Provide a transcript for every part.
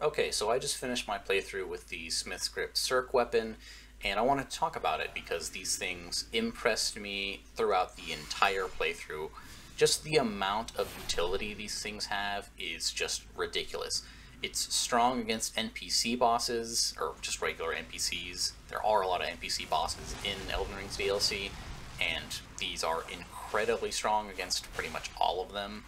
Okay, so I just finished my playthrough with the Smith's Grip Circ weapon, and I want to talk about it because these things impressed me throughout the entire playthrough. Just the amount of utility these things have is just ridiculous. It's strong against NPC bosses, or just regular NPCs. There are a lot of NPC bosses in Elden Ring's DLC, and these are incredibly strong against pretty much all of them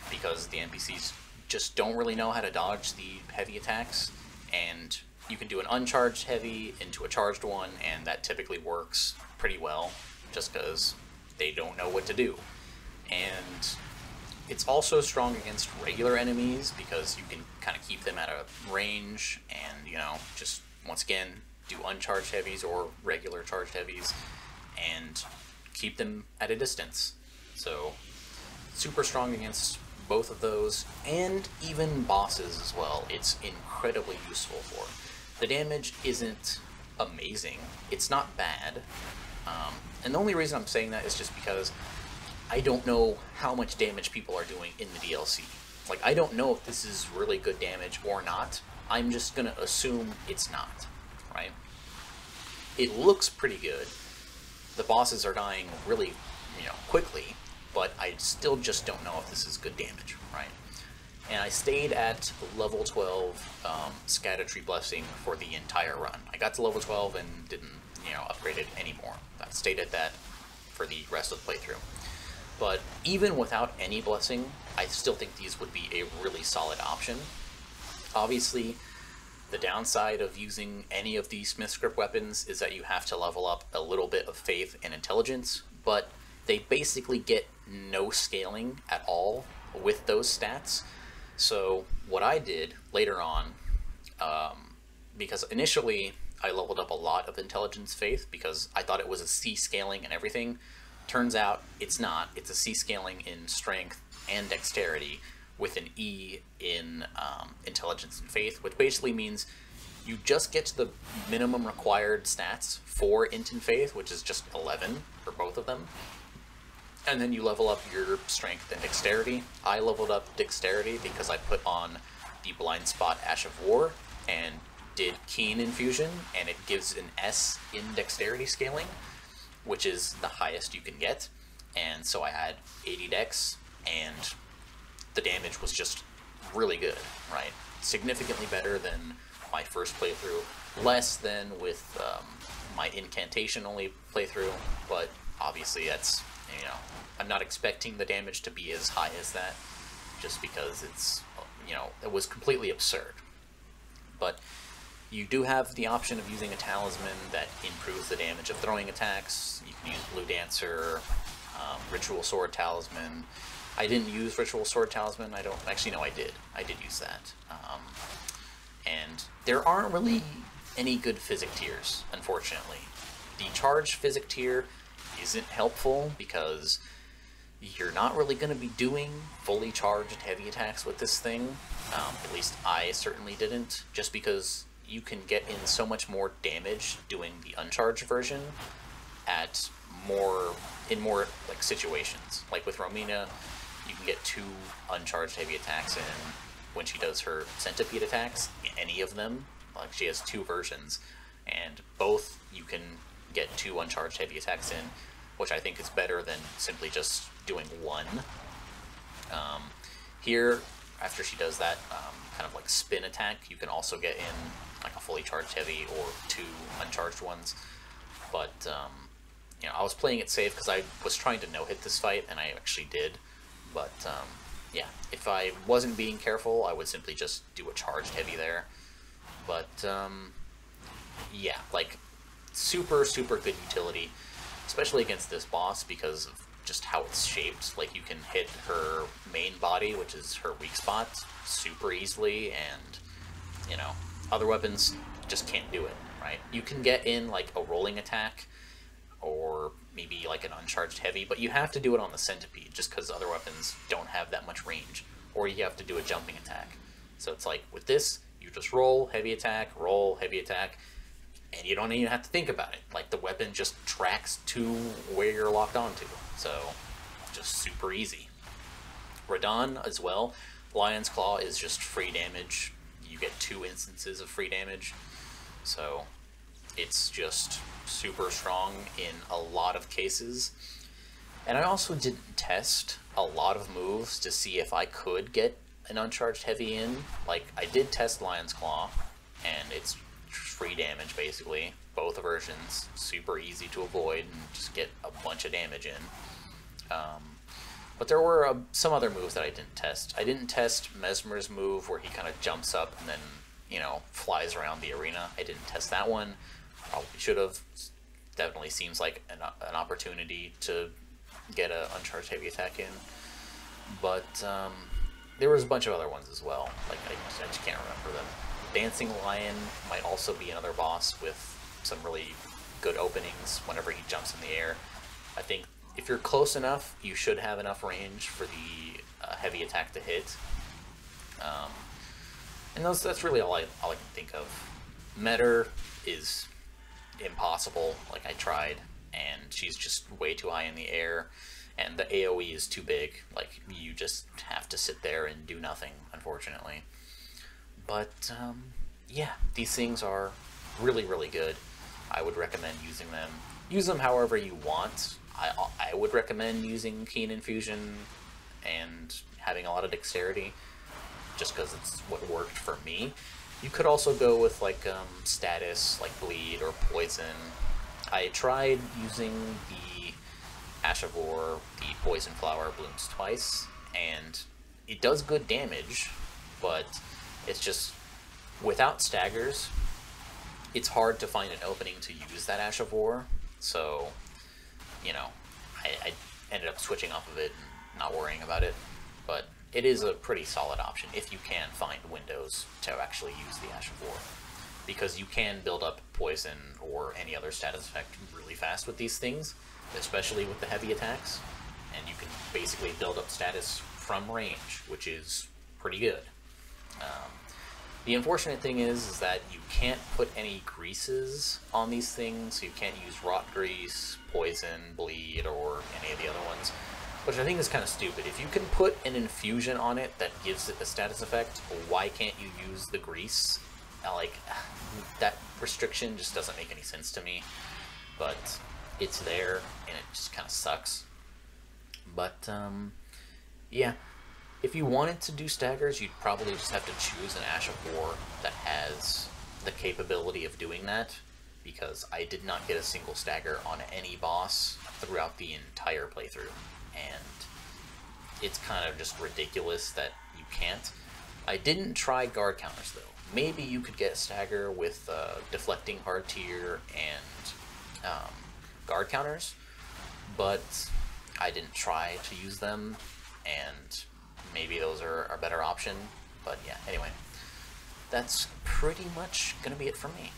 because the NPCs just don't really know how to dodge the heavy attacks, and you can do an uncharged heavy into a charged one, and that typically works pretty well just because they don't know what to do. And it's also strong against regular enemies because you can kind of keep them at a range and, just once again do uncharged heavies or regular charged heavies and keep them at a distance. So super strong against both of those, and even bosses as well. It's incredibly useful for. The damage isn't amazing. It's not bad. And the only reason I'm saying that is just because I don't know how much damage people are doing in the DLC. Like, I don't know if this is really good damage or not. I'm just gonna assume it's not, right? It looks pretty good. The bosses are dying really, quickly, but I still just don't know if this is good damage, right? And I stayed at level 12 Scatter-Tree Blessing for the entire run. I got to level 12 and didn't, upgrade it anymore. I stayed at that for the rest of the playthrough. But even without any blessing, I still think these would be a really solid option. Obviously, the downside of using any of these Smith's Grip weapons is that you have to level up a little bit of faith and intelligence, but they basically get no scaling at all with those stats. So what I did later on, because initially I leveled up a lot of intelligence faith because I thought it was a C scaling and everything. Turns out it's not. It's a C scaling in strength and dexterity with an E in intelligence and faith, which basically means you just get to the minimum required stats for int and faith, which is just 11 for both of them. And then you level up your strength and dexterity. I leveled up dexterity because I put on the blind spot Ash of War and did keen infusion, and it gives an S in dexterity scaling, which is the highest you can get. And so I had 80 dex, and the damage was just really good, right? Significantly better than my first playthrough, less than with my incantation only playthrough, but obviously that's, I'm not expecting the damage to be as high as that, just because it's, it was completely absurd. But you do have the option of using a talisman that improves the damage of throwing attacks. You can use Blue Dancer, Ritual Sword Talisman. I didn't use Ritual Sword Talisman. I don't, actually, no, I did. I did use that. And there aren't really any good physic tiers, unfortunately. The charged physic tier isn't helpful because you're not really going to be doing fully charged heavy attacks with this thing. At least I certainly didn't, just because you can get in so much more damage doing the uncharged version at more like situations. Like with Romina, you can get 2 uncharged heavy attacks in when she does her centipede attacks, any of them. Like, she has 2 versions, and both you can get 2 uncharged heavy attacks in, which I think is better than simply just doing 1. Here, after she does that kind of like spin attack, you can also get in like a fully charged heavy or 2 uncharged ones. But I was playing it safe because I was trying to no-hit this fight, and I actually did. But yeah, if I wasn't being careful, I would simply just do a charged heavy there. But yeah, like super good utility, especially against this boss because of just how it's shaped. Like, you can hit her main body, which is her weak spot, super easily, and other weapons just can't do it, right? You can get in like a rolling attack or maybe like an uncharged heavy, but you have to do it on the centipede just because other weapons don't have that much range, or you have to do a jumping attack. So it's like with this, you just roll heavy attack, and you don't even have to think about it. Like, the weapon just tracks to where you're locked onto, so just super easy. Radon as well. Lion's Claw is just free damage. You get 2 instances of free damage. So it's just super strong in a lot of cases. And I also didn't test a lot of moves to see if I could get an uncharged heavy in. Like, I did test Lion's Claw, and it's free damage basically. Both versions, super easy to avoid and just get a bunch of damage in. But there were some other moves that I didn't test. I didn't test Mesmer's move where he kind of jumps up and then, you know, flies around the arena. I didn't test that one. Probably should have. Definitely seems like an opportunity to get an uncharged heavy attack in. But there was a bunch of other ones as well. Like, I just can't remember them. Dancing Lion might also be another boss with some really good openings whenever he jumps in the air. I think if you're close enough, you should have enough range for the heavy attack to hit. And that's really all I can think of. Metter is impossible. Like, I tried, and she's just way too high in the air, and the AoE is too big. Like, you just have to sit there and do nothing, unfortunately. But yeah, these things are really, really good. I would recommend using them. Use them however you want. I would recommend using Keen Infusion and having a lot of dexterity, just because it's what worked for me. You could also go with like status, like bleed or poison. I tried using the Ashavor, the poison flower blooms twice, and it does good damage, but it's just, without staggers, it's hard to find an opening to use that Ashavor. So, you know, I ended up switching off of it and not worrying about it. But it is a pretty solid option if you can find windows to actually use the Ashavor, because you can build up poison or any other status effect really fast with these things, especially with the heavy attacks, and you can basically build up status from range, which is pretty good. The unfortunate thing is that you can't put any greases on these things, so you can't use rot grease, poison, bleed, or any of the other ones, which I think is kind of stupid. If you can put an infusion on it that gives it a status effect, why can't you use the grease? Like, that restriction just doesn't make any sense to me, but it's there, and it just kind of sucks. But, yeah. If you wanted to do staggers, you'd probably just have to choose an Ashavor that has the capability of doing that, because I did not get a single stagger on any boss throughout the entire playthrough, and it's kind of just ridiculous that you can't. I didn't try guard counters, though. Maybe you could get a stagger with deflecting hard tier and guard counters, but I didn't try to use them, and maybe those are a better option. But yeah, anyway, that's pretty much gonna be it for me.